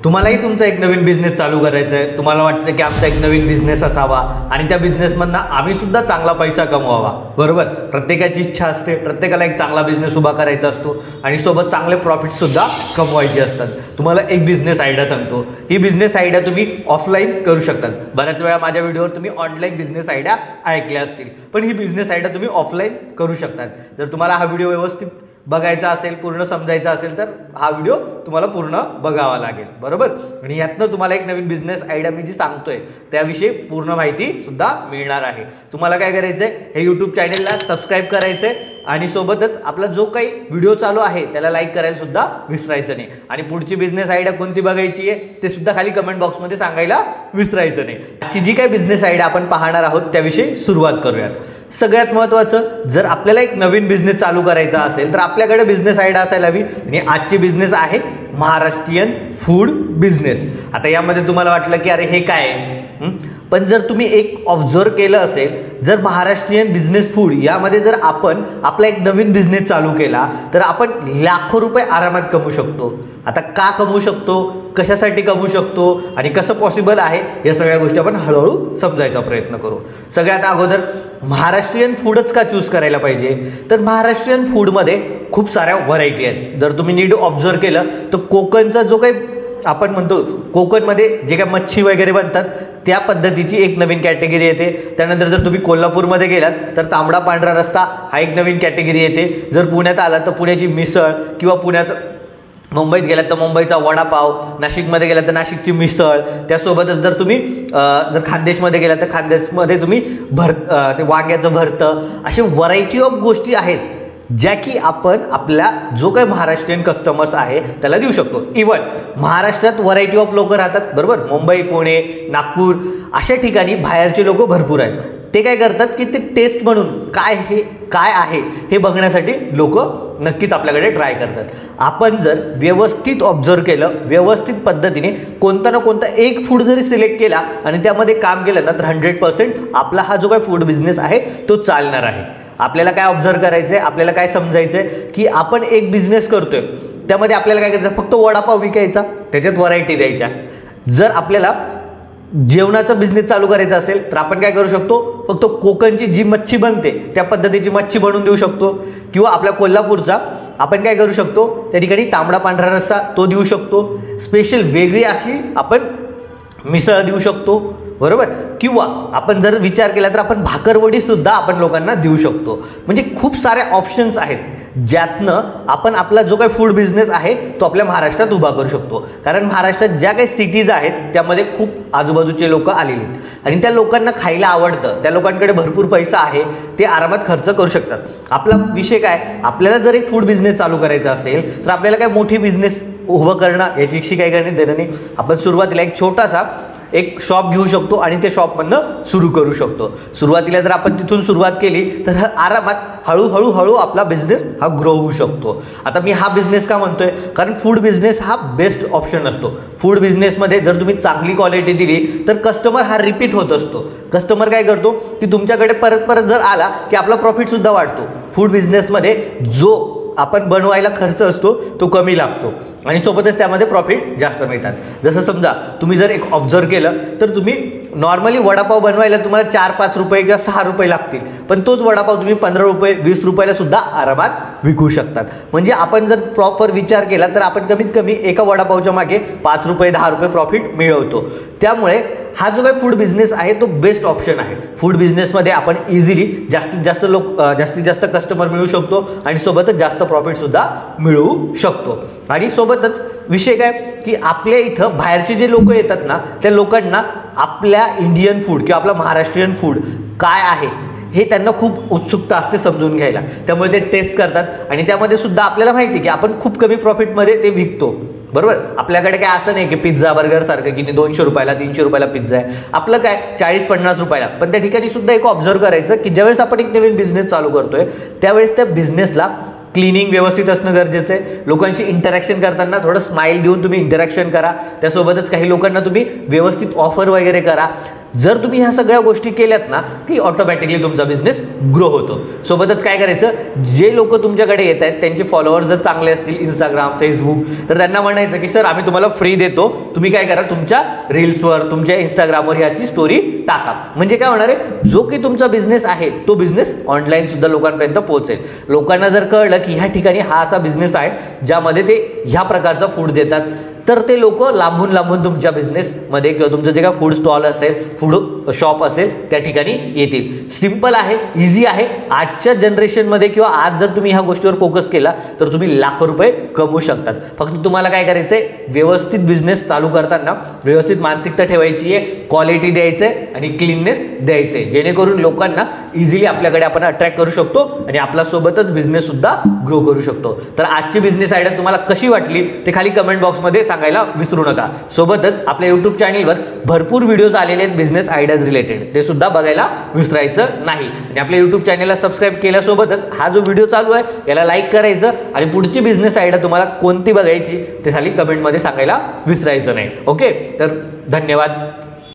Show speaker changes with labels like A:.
A: तुम्हालाही तुमचा एक नवीन बिझनेस चालू करायचा आहे, तुम्हाला वाटतं की आमचा एक नवीन बिझनेस असावा आणि त्या बिझनेसमधनं आम्ही सुद्धा चांगला पैसा कमवावा, बरोबर. प्रत्येकाची इच्छा असते, प्रत्येकाला एक चांगला बिझनेस उभा करायचा असतो आणि सोबत चांगले प्रॉफिटसुद्धा कमवायचे असतात. तुम्हाला एक बिझनेस आयडिया सांगतो. ही बिझनेस आयडिया तुम्ही ऑफलाईन करू शकतात. बऱ्याच वेळा माझ्या व्हिडिओवर तुम्ही ऑनलाईन बिझनेस आयडिया ऐकल्या असतील, पण ही बिझनेस आयडिया तुम्ही ऑफलाईन करू शकतात. जर तुम्हाला हा व्हिडिओ व्यवस्थित बघायचा असेल, पूर्ण समजायचा असेल तर हा व्हिडिओ तुम्हाला पूर्ण बघावा लागेल, बरोबर. आणि यातनं तुम्हाला एक नवीन बिझनेस आयडिया मी जी सांगतोय त्याविषयी पूर्ण माहिती सुद्धा मिळणार आहे. तुम्हाला काय करायचं आहे, हे यूट्यूब चॅनलला सबस्क्राईब करायचं आहे आणि सोबतच आपला जो काही व्हिडिओ चालू आहे त्याला लाईक करायला सुद्धा विसरायचं नाही. आणि पुढची बिझनेस आयडिया कोणती बघायची आहे ते सुद्धा खाली कमेंट बॉक्समध्ये सांगायला विसरायचं नाही. आजची जी काही बिझनेस आयडिया आपण पाहणार आहोत त्याविषयी सुरुवात करूयात. सगळ्यात महत्त्वाचं, जर आपल्याला एक नवीन बिझनेस चालू करायचा असेल तर आपल्याकडे बिझनेस आयडिया असायला हवी. आणि आजची बिझनेस आहे महाराष्ट्रीयन फूड बिझनेस. आता यामध्ये तुम्हाला वाटलं की अरे हे काय आहे, पण जर तुम्ही एक ऑब्झर्व केलं असेल, जर महाराष्ट्रीयन बिझनेस फूड यामध्ये जर आपण आपला एक नवीन बिझनेस चालू केला तर आपण लाखो रुपये आरामात कमवू शकतो. आता का कमवू शकतो, कशासाठी कमवू शकतो आणि कसं पॉसिबल आहे, या सगळ्या गोष्टी आपण हळूहळू समजायचा प्रयत्न करू. सगळ्यात अगोदर महाराष्ट्रीयन फूडच का चूज करायला पाहिजे, तर महाराष्ट्रीयन फूडमध्ये खूप साऱ्या व्हरायटी आहेत. जर तुम्ही नीट ऑब्झर्व केलं तर कोकणचा जो काही आपण म्हणतो, कोकणमध्ये जे काय मच्छी वगैरे बनतात त्या पद्धतीची एक नवीन कॅटेगरी येते. त्यानंतर जर तुम्ही कोल्हापूरमध्ये गेलात तर तांबडा पांढरा रस्सा हा एक नवीन कॅटेगरी येते. जर पुण्यात आलात तर पुण्याची मिसळ, किंवा पुण्याचं मुंबईत गेलात तर मुंबईचा वडापाव, नाशिकमध्ये गेलात तर नाशिकची मिसळ. त्यासोबतच जर तुम्ही जर खानदेशमध्ये गेलात तर खानदेशमध्ये तुम्ही ते वांग्याचं भरतं. असे व्हरायटी ऑफ गोष्टी आहेत ज्या की आपण आपल्या जो काही महाराष्ट्रीयन कस्टमर्स आहे त्याला देऊ शकतो. इवन महाराष्ट्रात व्हरायटी ऑफ लोक राहतात, बरोबर. मुंबई, पुणे, नागपूर अशा ठिकाणी बाहेरचे लोक भरपूर आहेत. ते काय करतात की ते टेस्ट म्हणून काय आहे हे बघण्यासाठी लोक नक्कीच आपल्याकडे ट्राय करतात. आपण जर व्यवस्थित ऑब्झर्व केलं, व्यवस्थित पद्धतीने कोणता ना कोणता एक फूड जरी सिलेक्ट केला आणि त्यामध्ये काम केलं ना तर 100% आपला हा जो काही फूड बिझनेस आहे तो चालणार आहे. आपल्याला काय ऑब्झर्व करायचं आहे, आपल्याला काय समजायचं आहे की आपण एक बिझनेस करतोय, त्यामध्ये आपल्याला काय करायचं, फक्त वडापाव विकायचा, त्याच्यात व्हरायटी द्यायच्या. जर आपल्याला जेवणाचा बिझनेस चालू करायचा असेल तर आपण काय करू शकतो, फक्त कोकणची जी मच्छी बनते त्या पद्धतीची मच्छी बनवून देऊ शकतो. किंवा आपल्या कोल्हापूरचा आपण काय करू शकतो, त्या ठिकाणी तांबडा पांढरा रस्सा तो देऊ शकतो. स्पेशल वेगळी अशी आपण मिसळ देऊ शकतो, बरोबर. किंवा आपण जर विचार केला तर आपण भाकरवडीसुद्धा आपण लोकांना देऊ शकतो. म्हणजे खूप सारे ऑप्शन्स आहेत ज्यातनं आपण आपला जो काही फूड बिझनेस आहे तो आपल्या महाराष्ट्रात उभा करू शकतो. कारण महाराष्ट्रात ज्या काही सिटीज आहेत त्यामध्ये खूप आजूबाजूचे लोक आलेले आहेत आणि त्या लोकांना खायला आवडतं, त्या लोकांकडे भरपूर पैसा आहे, ते आरामात खर्च करू शकतात. आपला विषय काय, आपल्याला जर एक फूड बिझनेस चालू करायचा असेल तर आपल्याला काय मोठी बिझनेस उभं करणं याची काही करणे देणं नाही. आपण सुरुवातीला एक छोटासा एक शॉप घेऊ शकतो आणि ते शॉपमधनं सुरू करू शकतो. सुरुवातीला जर आपण तिथून सुरुवात केली तर आरामात हळूहळू आपला बिझनेस हा ग्रो होऊ शकतो. आता मी हा बिझनेस का म्हणतोय, कारण फूड बिझनेस हा बेस्ट ऑप्शन असतो. फूड बिझनेसमध्ये जर तुम्ही चांगली क्वालिटी दिली तर कस्टमर हा रिपीट होत असतो. कस्टमर काय करतो की तुमच्याकडे परत जर आला की आपला प्रॉफिटसुद्धा वाढतो. फूड बिझनेसमध्ये जो आपण बनवायला खर्च असतो तो कमी लागतो आणि सोबतच त्यामध्ये प्रॉफिट जास्त मिळतात. जसं समजा तुम्ही जर एक ऑब्झर्व केलं तर तुम्ही नॉर्मली वडापाव बनवायला तुम्हाला 4-5 रुपये किंवा 6 रुपये लागतील, पण तोच वडापाव तुम्ही 15 रुपये 20 रुपयाला सुद्धा आरामात विकू शकतात. म्हणजे आपण जर प्रॉपर विचार केला तर आपण कमीत कमी एका वडापावच्या मागे 5 रुपये 10 रुपये प्रॉफिट मिळवतो. त्यामुळे हा जो काही फूड बिझनेस आहे तो बेस्ट ऑप्शन आहे. फूड बिझनेसमध्ये आपण इझिली जास्तीत जास्त कस्टमर मिळवू शकतो आणि सोबतच जास्त प्रॉफिटसुद्धा मिळवू शकतो. आणि सोबतच विषय काय की आपल्या इथं बाहेरचे जे लोक येतात ना त्या लोकांना आपल्या इंडियन फूड किंवा आपला महाराष्ट्रीयन फूड काय आहे हे त्यांना खूप उत्सुकता असते समजून घ्यायला. त्यामुळे ते टेस्ट करतात आणि त्यामध्ये सुद्धा आपल्याला माहिती की आपण खूप कमी प्रॉफिटमध्ये ते विकतो, बरोबर. आपल्याकडे काय असं नाही की पिझ्झा बर्गर सारखं की 200 रुपयाला 300 रुपयाला पिझ्झा आहे. आपलं काय 40-50 रुपयाला. पण त्या ठिकाणी सुद्धा एक ऑब्झर्व करायचं की ज्यावेळेस आपण एक नवीन बिझनेस चालू करतोय त्यावेळेस त्या बिझनेसला क्लिनिंग व्यवस्थित असणं गरजेचं आहे. लोकांशी इंटरॅक्शन करताना थोडं स्माईल देऊन तुम्ही इंटरॅक्शन करा. त्यासोबतच काही लोकांना तुम्ही व्यवस्थित ऑफर वगैरे करा. जर तुम्ही ह्या सगळ्या गोष्टी केल्यात ना की ऑटोमॅटिकली तुमचा बिझनेस ग्रो होतो. सोबतच काय करायचं, जे लोक तुमच्याकडे येत आहेत त्यांचे फॉलोअर्स जर चांगले असतील इंस्टाग्राम फेसबुक, तर त्यांना म्हणायचं की सर आम्ही तुम्हाला फ्री देतो, तुम्ही काय करा तुमच्या रील्सवर तुमच्या इंस्टाग्रामवर याची स्टोरी टाका. म्हणजे काय होणार आहे, जो की तुमचा बिझनेस आहे तो बिझनेस ऑनलाईन सुद्धा लोकांपर्यंत पोहोचेल. लोकांना जर कळलं की ह्या ठिकाणी हा असा बिझनेस आहे ज्यामध्ये ते ह्या प्रकारचा फूड देतात, तर ते लोक लांबून लांबून तुमच्या बिझनेसमध्ये किंवा तुमचं जे काय फूड स्टॉल असेल फूड शॉप असेल त्या ठिकाणी येतील. सिम्पल आहे, इझी आहे. आजच्या जनरेशनमध्ये किंवा आज जर तुम्ही ह्या गोष्टीवर फोकस केला तर तुम्ही लाखो रुपये कमवू शकतात. फक्त तुम्हाला काय करायचं आहे, व्यवस्थित बिझनेस चालू करताना व्यवस्थित मानसिकता ठेवायची आहे, क्वालिटी द्यायचं आहे आणि क्लीननेस द्यायचं आहे, जेणेकरून लोकांना इझिली आपल्याकडे आपण अट्रॅक्ट करू शकतो आणि आपल्यासोबतच बिझनेससुद्धा ग्रो करू शकतो. तर आजची बिझनेस आयडिया तुम्हाला कशी वाटली ते खाली कमेंट बॉक्समध्ये सांगायला विसरू नका. सोबतच आपल्या यूट्यूब चॅनलवर भरपूर व्हिडिओज आलेले आहेत बिझनेस आयडियाज रिलेटेड, ते सुद्धा बघायला विसरायचं नाही. आणि आपल्या यूट्यूब चॅनलला सबस्क्राईब केल्यासोबतच हा जो व्हिडिओ चालू आहे याला लाईक करायचं आणि पुढची बिझनेस आयडिया तुम्हाला कोणती बघायची ते खाली कमेंटमध्ये सांगायला विसरायचं नाही. ओके, तर धन्यवाद.